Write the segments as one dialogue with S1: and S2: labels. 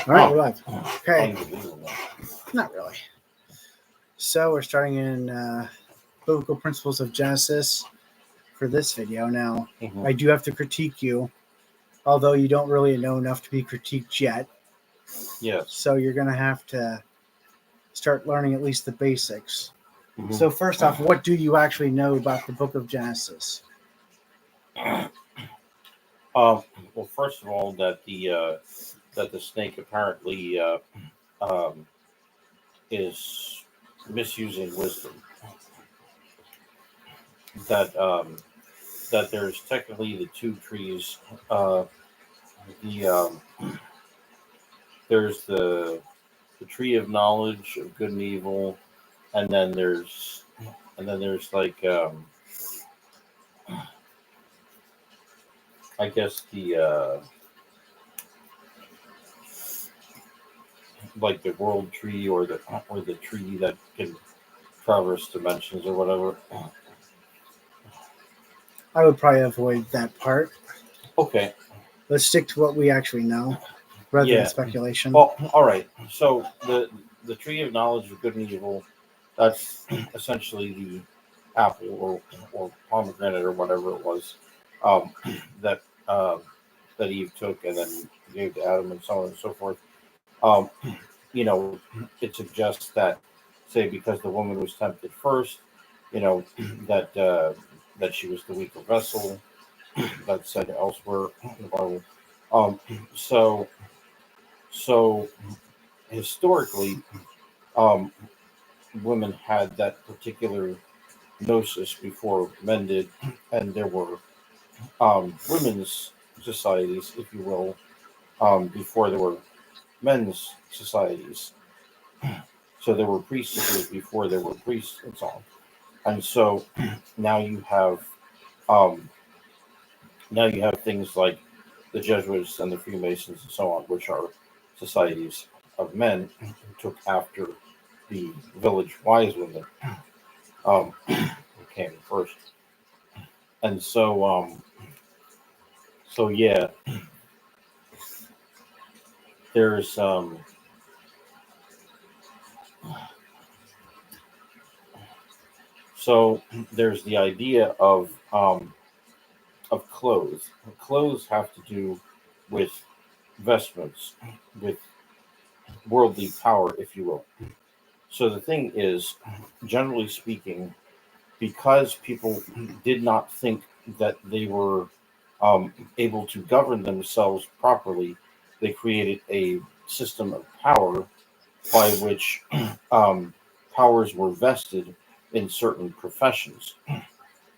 S1: All right, we're live. Okay,
S2: Unbelievable.
S1: not really. So we're starting in Biblical Principles of Genesis for this video. Now,
S2: Mhm.
S1: I do have to critique you, although you don't really know enough to be critiqued yet.
S2: Yes.
S1: So you're going to have to start learning at least the basics.
S2: Mhm.
S1: So first off, what do you actually know about the book of Genesis?
S2: Well, first of all, that the snake apparently is misusing wisdom. That that there's technically the two trees. The There's the tree of knowledge of good and evil, and then there's like I guess the like the world tree or the tree that can traverse dimensions or whatever.
S1: I would probably avoid that part.
S2: Okay.
S1: Let's stick to what we actually know rather than
S2: Yeah.
S1: speculation.
S2: Well, all right. So the tree of knowledge of good and evil, that's essentially the apple or pomegranate or whatever it was um, that that Eve took and then gave to Adam and so on and so forth. Um, it suggests that, say, because the woman was tempted first, you know, that that she was the weaker vessel. That's said elsewhere in the Bible. Um, so so historically, um, women had that particular gnosis before men did, and there were women's societies, if you will, before there were men's societies. So there were priestesses before there were priests and so on. And so now you have um, now you have things like the Jesuits and the Freemasons and so on, which are societies of men who took after the village wise women who came first. And so yeah, there's so there's the idea of clothes. Clothes have to do with vestments, with worldly power, if you will. So the thing is, generally speaking, because people did not think that they were able to govern themselves properly, they created a system of power by which powers were vested in certain professions.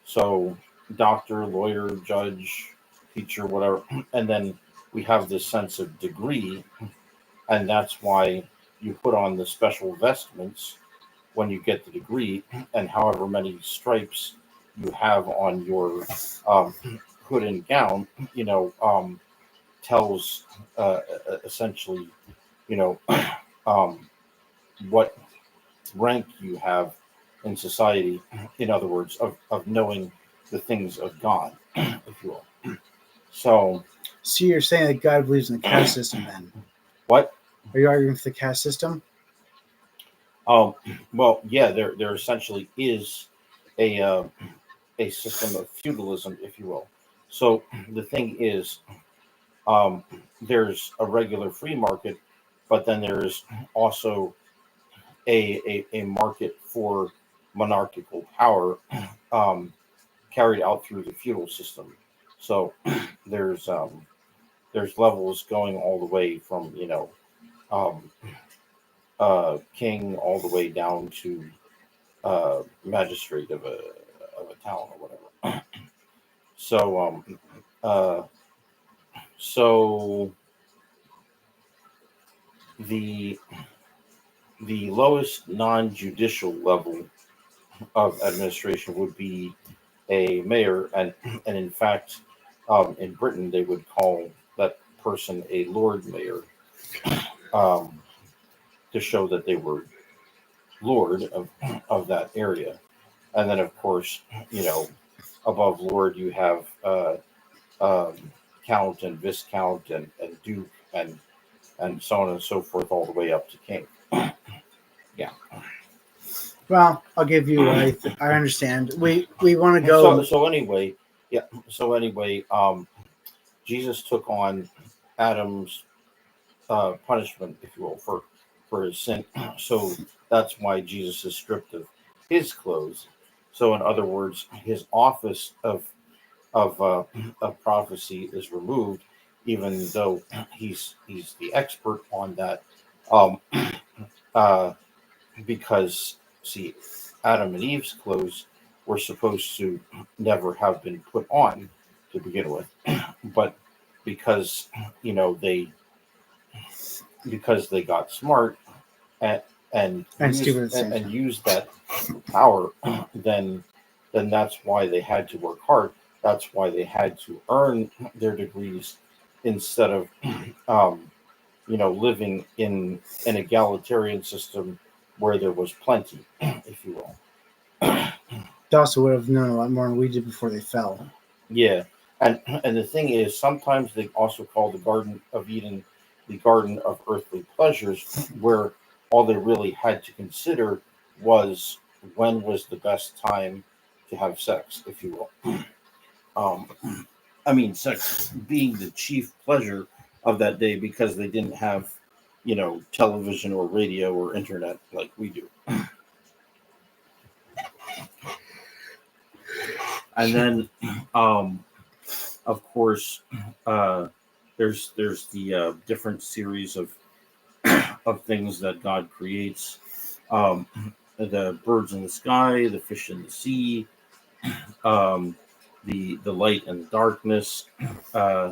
S2: So, doctor, lawyer, judge, teacher, whatever. And then we have this sense of degree, and that's why you put on the special vestments when you get the degree, and however many stripes you have on your um, hood and gown, tells essentially, you know, um, what rank you have in society. In other words, of knowing the things of God, if you will. So,
S1: So you're saying that God believes in the caste system then?
S2: what?
S1: Are you arguing for the caste system?
S2: Um, well, yeah, there essentially is a a system of feudalism, if you will. So the thing is, um, there's a regular free market, but then there's also a market for monarchical power carried out through the feudal system. So there's um, there's levels going all the way from um, king all the way down to magistrate of a town or whatever. So uh, so the the lowest non-judicial level of administration would be a mayor, and in fact, in Britain they would call that person a Lord Mayor um, to show that they were Lord of that area. And then, of course, you know, above Lord you have um, Count and Viscount and Duke and so on and so forth, all the way up to king. Yeah.
S1: Well, I'll give you. I understand. We want to
S2: So
S1: go.
S2: so anyway, yeah. So anyway, Jesus took on Adam's punishment, if you will, for his sin. So that's why Jesus is stripped of his clothes. So in other words, his office of prophecy is removed, even though he's the expert on that. Um, uh, because see, Adam and Eve's clothes were supposed to never have been put on to begin with, but because you know they got smart and
S1: And stupid at the same
S2: and
S1: time.
S2: used that power, then that's why they had to work hard. That's why they had to earn their degrees instead of living in an egalitarian system where there was plenty, if you will.
S1: They also would have known a lot more than we did before they fell.
S2: Yeah, and the thing is, sometimes they also call the Garden of Eden the Garden of Earthly Pleasures, where all they really had to consider was when was the best time to have sex, if you will. Um, I mean, sex being the chief pleasure of that day because they didn't have, television or radio or internet like we do. And then, um, of course, uh, there's the different series of things that God creates. Um, the birds in the sky, the fish in the sea, um, the light and the darkness, uh,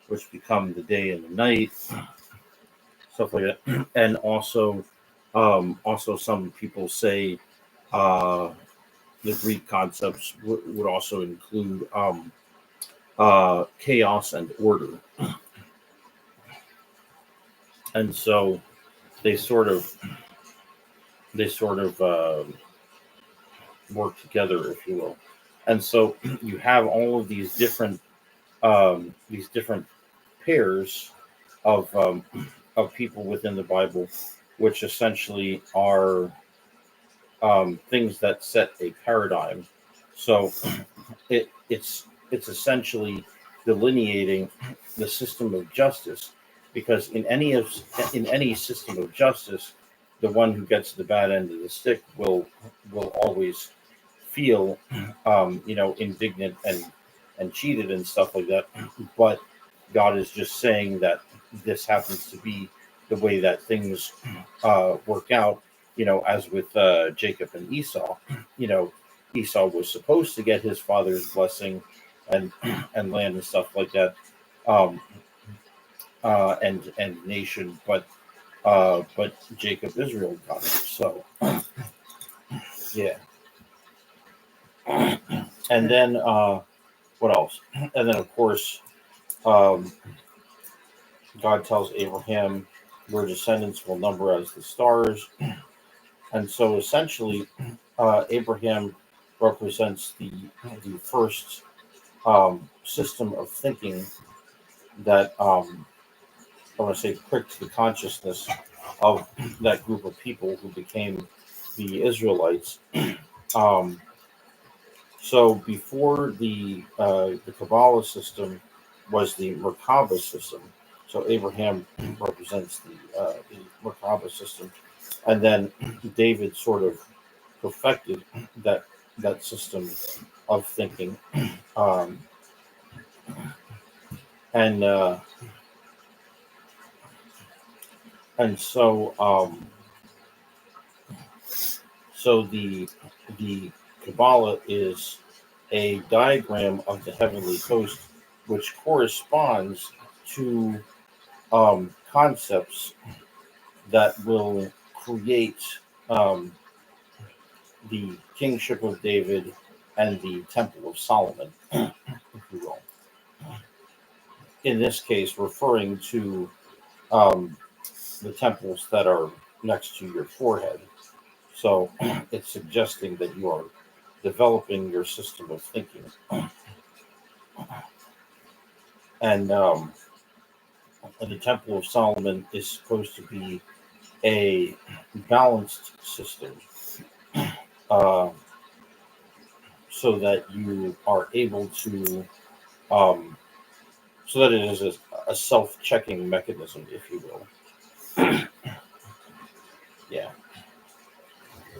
S2: which become the day and the night, stuff like that. And also some people say uh, the Greek concepts would also include chaos and order, and so they sort of they sort of work together, if you will. And so you have all of these different pairs of of people within the Bible, which essentially are things that set a paradigm. So it's essentially delineating the system of justice, because in any system of justice, the one who gets the bad end of the stick will always feel indignant and cheated and stuff like that. But God is just saying that this happens to be the way that things work out, as with Jacob and Esau. You know, Esau was supposed to get his father's blessing and and land and stuff like that, um, and nation, but Jacob Israel got it. So yeah, and then what else? And then of course, um, God tells Abraham, "Your descendants will number as the stars." And so essentially, Abraham represents the first system of thinking that I want to say pricked the consciousness of that group of people who became the Israelites. Um, so before the Kabbalah system was the Merkaba system. So Abraham represents the Merkaba system, and then David sort of perfected that that system of thinking, um, and and so so the Kabbalah is a diagram of the heavenly host, which corresponds to concepts that will create um, the kingship of David and the Temple of Solomon, if you will. In this case, referring to um, the temples that are next to your forehead. So it's suggesting that you are developing your system of thinking, and the Temple of Solomon is supposed to be a balanced system, uh, so that you are able to, um, so that it is a self-checking mechanism, if you will. Yeah.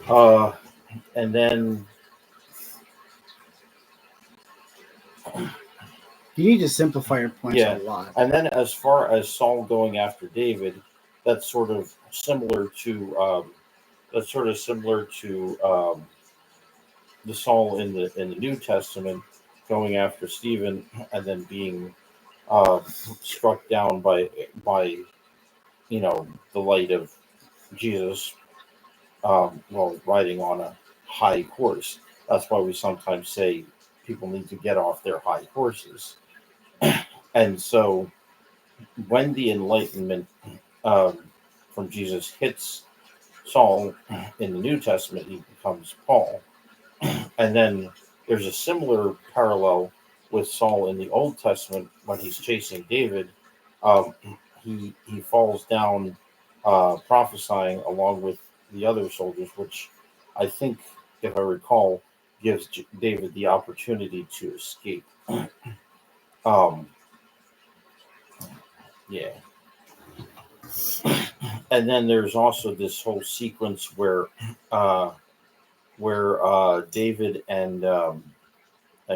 S2: Uh, and then,
S1: You need to simplify your points
S2: yeah,
S1: a lot.
S2: and then as far as Saul going after David, that's sort of similar to the Saul in the New Testament going after Stephen and then being struck down by the light of Jesus, while riding on a high horse. That's why we sometimes say people need to get off their high horses. And so when the enlightenment um, from Jesus hits Saul in the New Testament, he becomes Paul. And then there's a similar parallel with Saul in the Old Testament when he's chasing David. Um, he falls down prophesying along with the other soldiers, which I think, if I recall, gives David the opportunity to escape. Um, yeah. And then there's also this whole sequence uh, where David and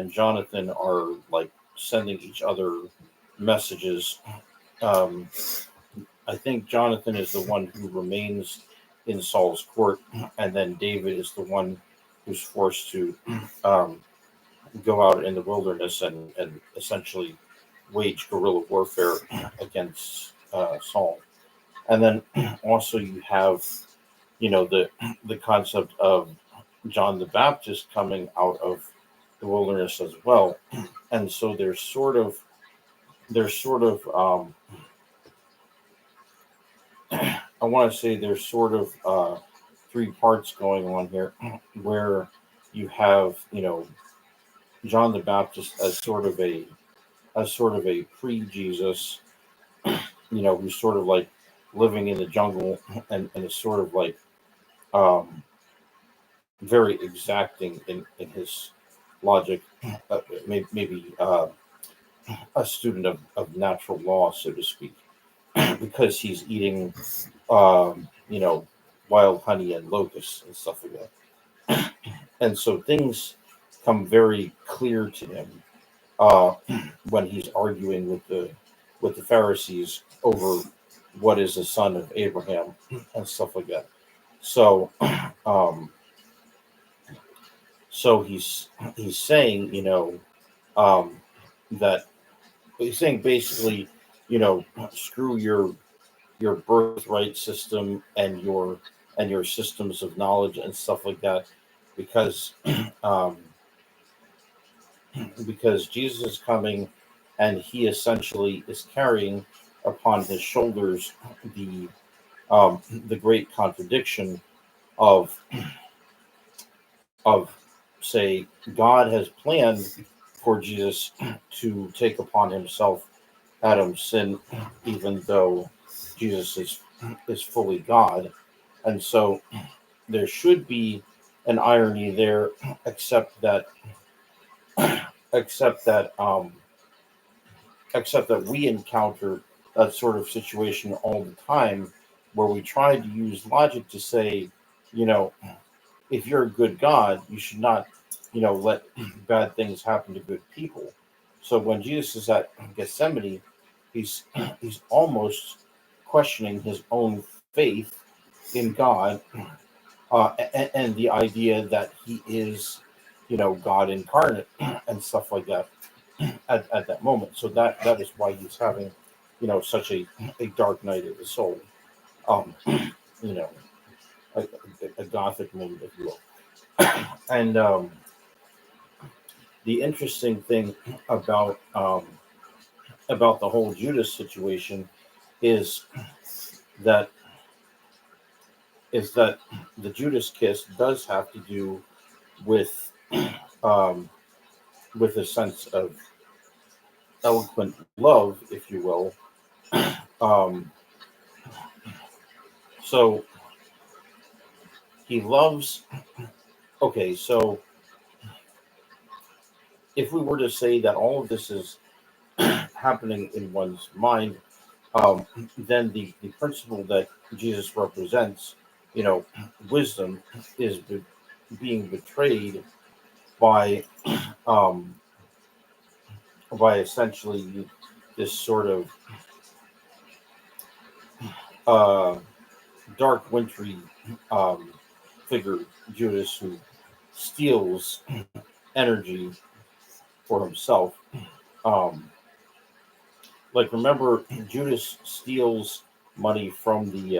S2: Jonathan are like sending each other messages. Um, I think Jonathan is the one who remains in Saul's court, and then David is the one who's forced to um, go out in the wilderness and essentially wage guerrilla warfare against Saul. And then also you have, the concept of John the Baptist coming out of the wilderness as well. And so there's sort of I want to say there's sort of three parts going on here, where you have John the Baptist as sort of a pre-Jesus, who's sort of like living in the jungle and is sort of like um, very exacting in his logic, maybe a student of natural law, so to speak, because he's eating, wild honey and locusts and stuff like that. And so things come very clear to him uh, when he's arguing with the Pharisees over what is a son of Abraham and stuff like that. So, um, so he's saying, um, that he's saying basically, screw your birthright system and your systems of knowledge and stuff like that, because um, because Jesus is coming, and he essentially is carrying upon his shoulders the the great contradiction of of say God has planned for Jesus to take upon himself Adam's sin, even though Jesus is fully God, and so there should be an irony there, except that except that except that we encounter that sort of situation all the time, where we try to use logic to say, you know, if you're a good God, you should not, let bad things happen to good people. So when Jesus is at Gethsemane, he's he's almost questioning his own faith in God, and the idea that he is, God incarnate and stuff like that at that moment. So that is why he's having, such a dark night of the soul, um, you know, a gothic moment, if you will. And the interesting thing about about the whole Judas situation is that that the Judas kiss does have to do with um, with a sense of eloquent love, if you will, Um, so he loves. Okay, so if we were to say that all of this is happening in one's mind, then the principle that Jesus represents, you know, wisdom is being betrayed by um, by essentially this sort of uh, dark, wintry um, figure, Judas, who steals energy for himself. Um, like, remember, Judas steals money from the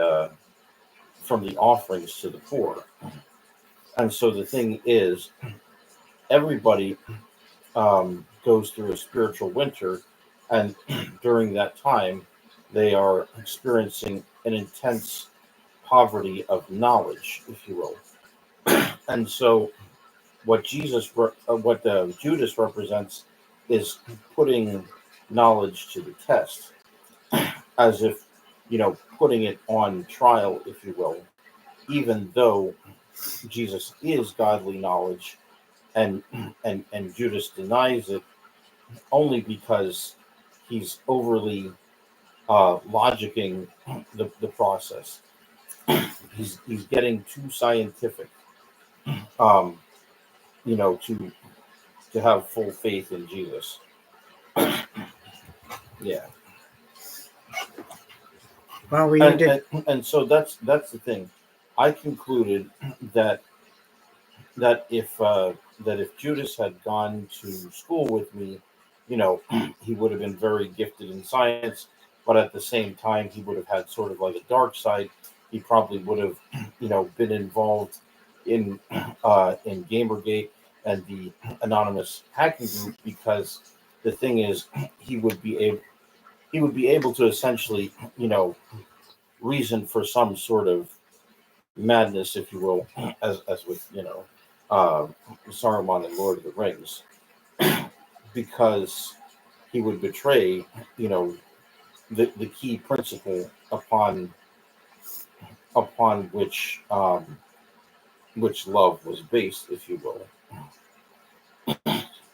S2: offerings to the poor, and so the thing is, everybody goes through a spiritual winter, and during that time, they are experiencing an intense poverty of knowledge, if you will. And so, what Judas represents is putting knowledge to the test, as if putting it on trial, if you will. Even though Jesus is godly knowledge, and and Judas denies it only because he's overly logicking the process. He's getting too scientific, um, to have full faith in Jesus. Yeah,
S1: Well, we need to.
S2: and so that's the thing. I concluded that that if Judas had gone to school with me, he would have been very gifted in science, but at the same time, he would have had sort of like a dark side. He probably would have, been involved in Gamergate and the anonymous hacking group, because the thing is, he would be able he would be able to essentially, reason for some sort of madness, if you will, as with uh, Saruman and Lord of the Rings, because he would betray, you know, the key principle upon which love was based, if you will,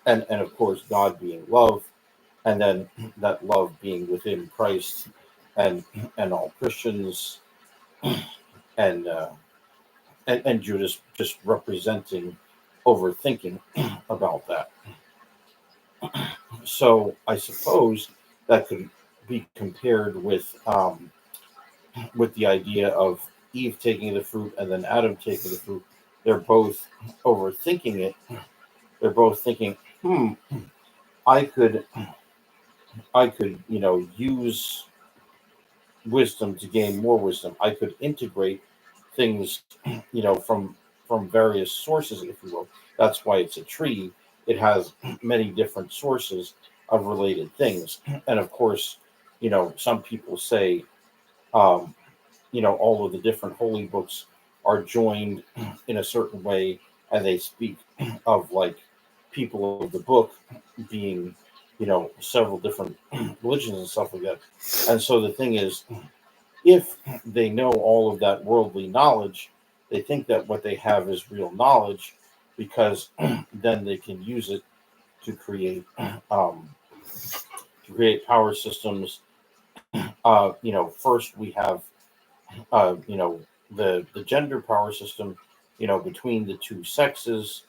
S2: and of course God being love, and then that love being within Christ and all Christians, and and Judas just representing overthinking about that. So I suppose that could be compared with the idea of Eve taking the fruit and then Adam taking the fruit. They're both overthinking it. They're both thinking, I could use wisdom to gain more wisdom. I could integrate things, from various sources, if you will. That's why it's a tree. It has many different sources of related things, and of course, some people say, um, all of the different holy books are joined in a certain way, and they speak of like people of the book being, several different religions and stuff like that. And so the thing is, if they know all of that worldly knowledge, they think that what they have is real knowledge, because then they can use it to create um, power systems. First we have uh, you know the gender power system, between the two sexes,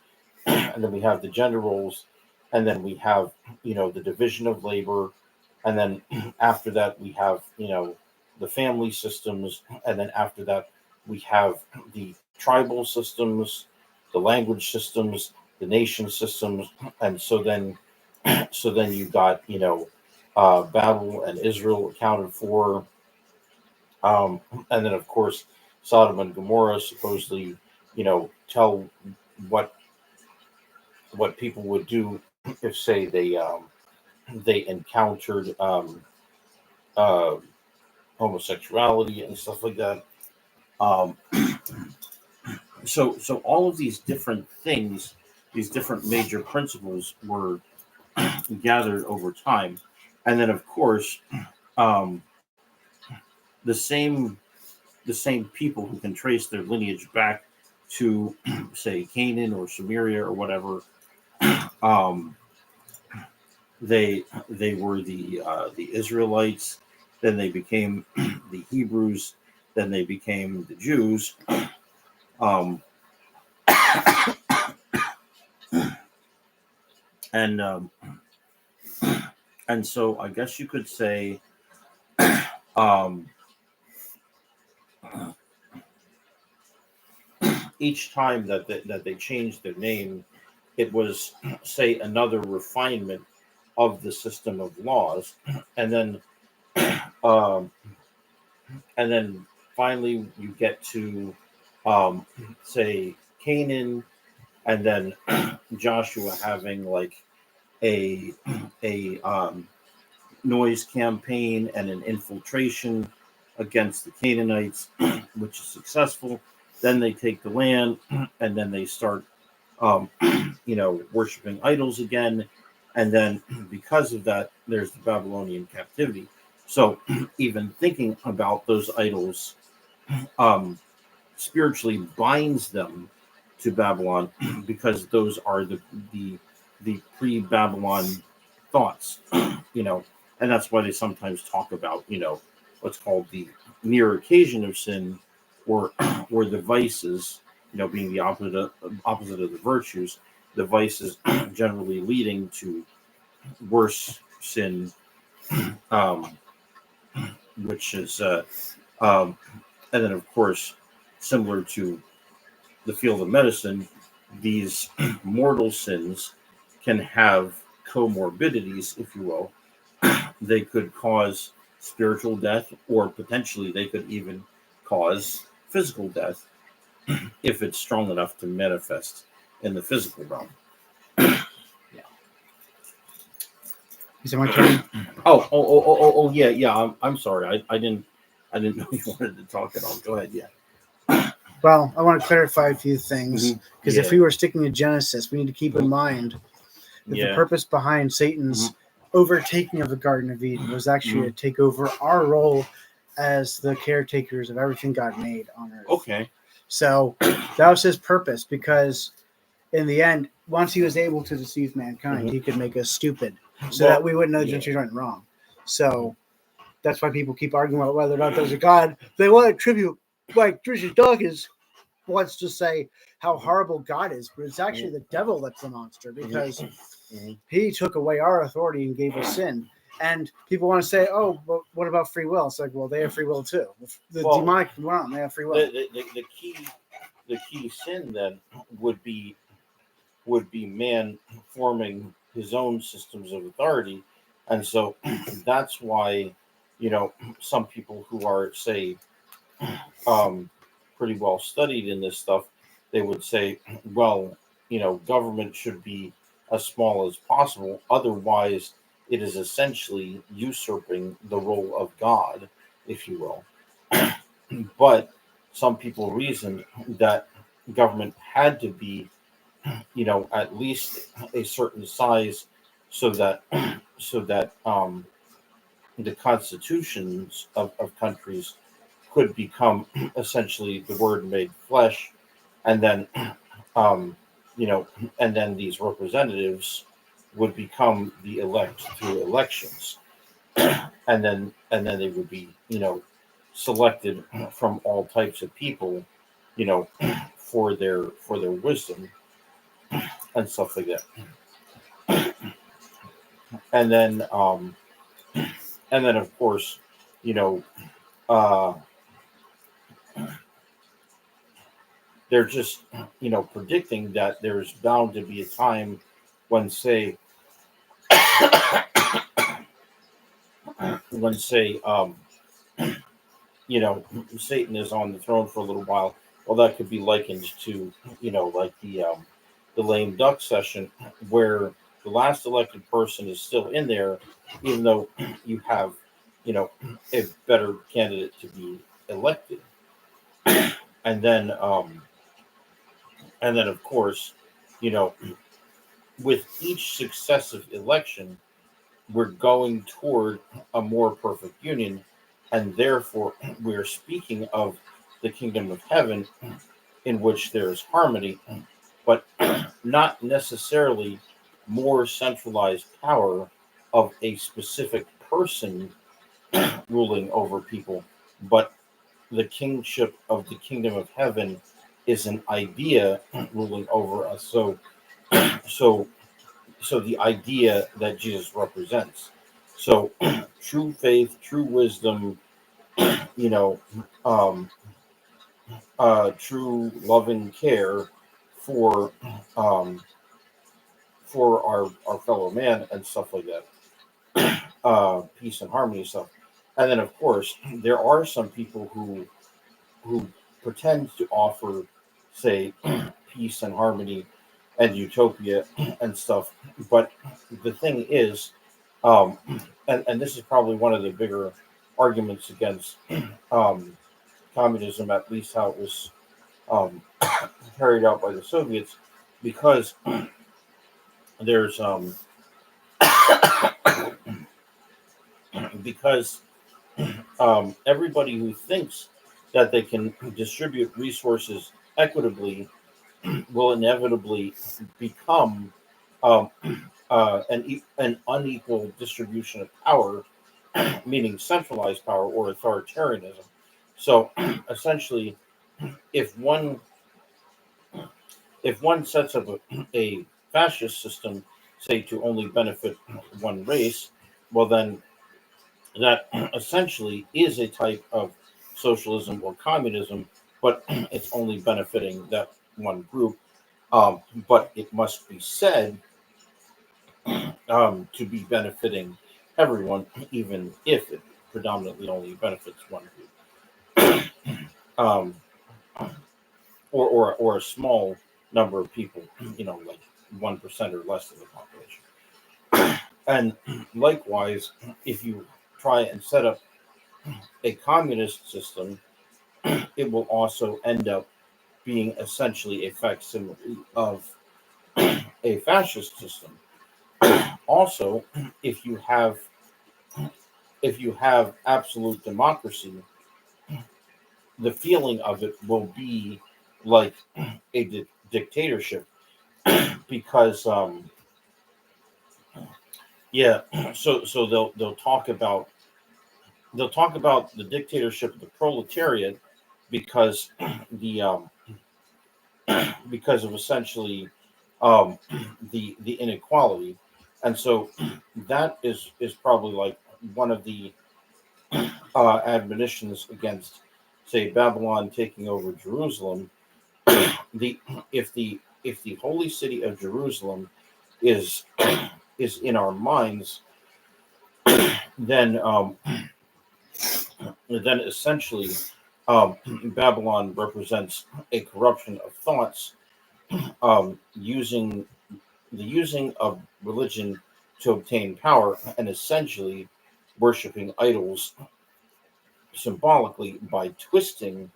S2: and then we have the gender roles, and then we have the division of labor, and then after that we have the family systems, and then after that we have the tribal systems, the language systems, the nation systems, and so then you got Babel and Israel accounted for, and then of course Sodom and Gomorrah supposedly tell what people would do if, say, they encountered uh, homosexuality and stuff like that. Um, so all of these different things, these different major principles, were gathered over time, and then of course, um, the same people who can trace their lineage back to say Canaan or Samaria or whatever. Um, they were the Israelites, then they became the Hebrews, then they became the Jews. Um, and and so I guess you could say um, each time that they changed their name, it was say another refinement of the system of laws, and then um, and then finally you get to um, say Canaan, and then Joshua having like a a noise campaign and an infiltration against the Canaanites, which is successful. Then they take the land, and then they start, um, worshiping idols again. And then because of that, there's the Babylonian captivity. So even thinking about those idols um, spiritually binds them to Babylon because those are the pre-Babylon thoughts, and that's why they sometimes talk about what's called the near occasion of sin, or or the vices, being the opposite of the virtues, the vices generally leading to worse sin, um, which is um, and then of course similar to the field of medicine, these mortal sins can have comorbidities, if you will. They could cause spiritual death, or potentially they could even cause physical death if it's strong enough to manifest in the physical realm. Yeah.
S1: Is it my turn?
S2: Oh, yeah. I'm sorry. I didn't know you wanted to talk at all. Go ahead. Yeah.
S1: Well, I want to clarify a few things, because if
S2: Yeah.
S1: we were sticking to Genesis, we need to keep in mind that the purpose behind Satan's overtaking of the Garden of Eden was actually to take over our role as the caretakers of everything God made on earth.
S2: Okay.
S1: So that was his purpose, because in the end, once he was able to deceive mankind, he could make us stupid so that we wouldn't know the difference between right and wrong. So that's why people keep arguing about whether or not there's a God. They want to attribute, like Trisha Dawkins wants to say how horrible God is, but it's actually the devil that's the monster, because he took away our authority and gave us sin. And people want to say, oh, but what about free will? It's like, well, they have free will too. The demonic realm, they have free will.
S2: The key sin then would be man forming his own systems of authority, and so that's why some people who are say pretty well studied in this stuff, they would say, well, government should be as small as possible, otherwise it is essentially usurping the role of God, if you will. But some people reasoned that government had to be at least a certain size, so that the constitutions of countries could become essentially the word made flesh, and then um, and then these representatives would become the elect through elections, and then they would be selected from all types of people, you know for their wisdom and stuff like that. And then of course, you know, uh, they're just predicting that there's bound to be a time when say when say Satan is on the throne for a little while. Well, that could be likened to like the lame duck session, where the last elected person is still in there, even though you have a better candidate to be elected. And then of course, you know with each successive election, we're going toward a more perfect union, and therefore we are speaking of the kingdom of heaven in which there is harmony, but not necessarily more centralized power of a specific person ruling over people, but the kingship of the kingdom of heaven is an idea ruling over us. So, so the idea that Jesus represents. So, true faith, true wisdom, you know, um, true loving care for um, for our fellow man and stuff like that. Peace and harmony stuff. And then, of course, there are some people who pretend to offer, say, peace and harmony and utopia and stuff. But the thing is, um, and this is probably one of the bigger arguments against um, communism, at least how it was um, carried out by the Soviets, because there's because everybody who thinks that they can distribute resources equitably will inevitably become um, an unequal distribution of power, meaning centralized power or authoritarianism. So essentially, if one if one sets up a fascist system, say to only benefit one race, well then that essentially is a type of socialism or communism, but it's only benefiting that one group. But it must be said to be benefiting everyone, even if it predominantly only benefits one group, or a small number of people, like 1% or less of the population. And likewise, if you try and set up a communist system, it will also end up being essentially a facsimile of a fascist system. Also, if you have absolute democracy, the feeling of it will be like a dictatorship because yeah, so they'll talk about the dictatorship of the proletariat because the because of essentially um, the inequality, and so that is probably like one of the admonitions against, say, Babylon taking over Jerusalem. the if the holy city of Jerusalem is is in our minds, then then essentially Babylon represents a corruption of thoughts, using the using of religion to obtain power, and essentially worshiping idols symbolically by twisting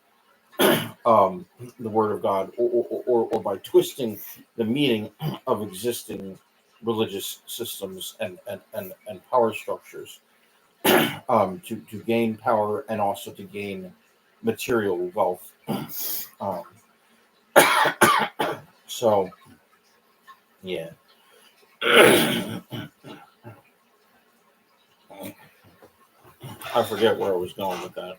S2: the word of God, or by twisting the meaning of existing religious systems and power structures, to gain power and also to gain material wealth. Um, so, yeah. I forget where I was going with that.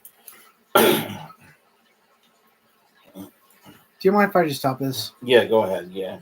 S1: Do you mind if I just stop this?
S2: Yeah, go ahead. Yeah.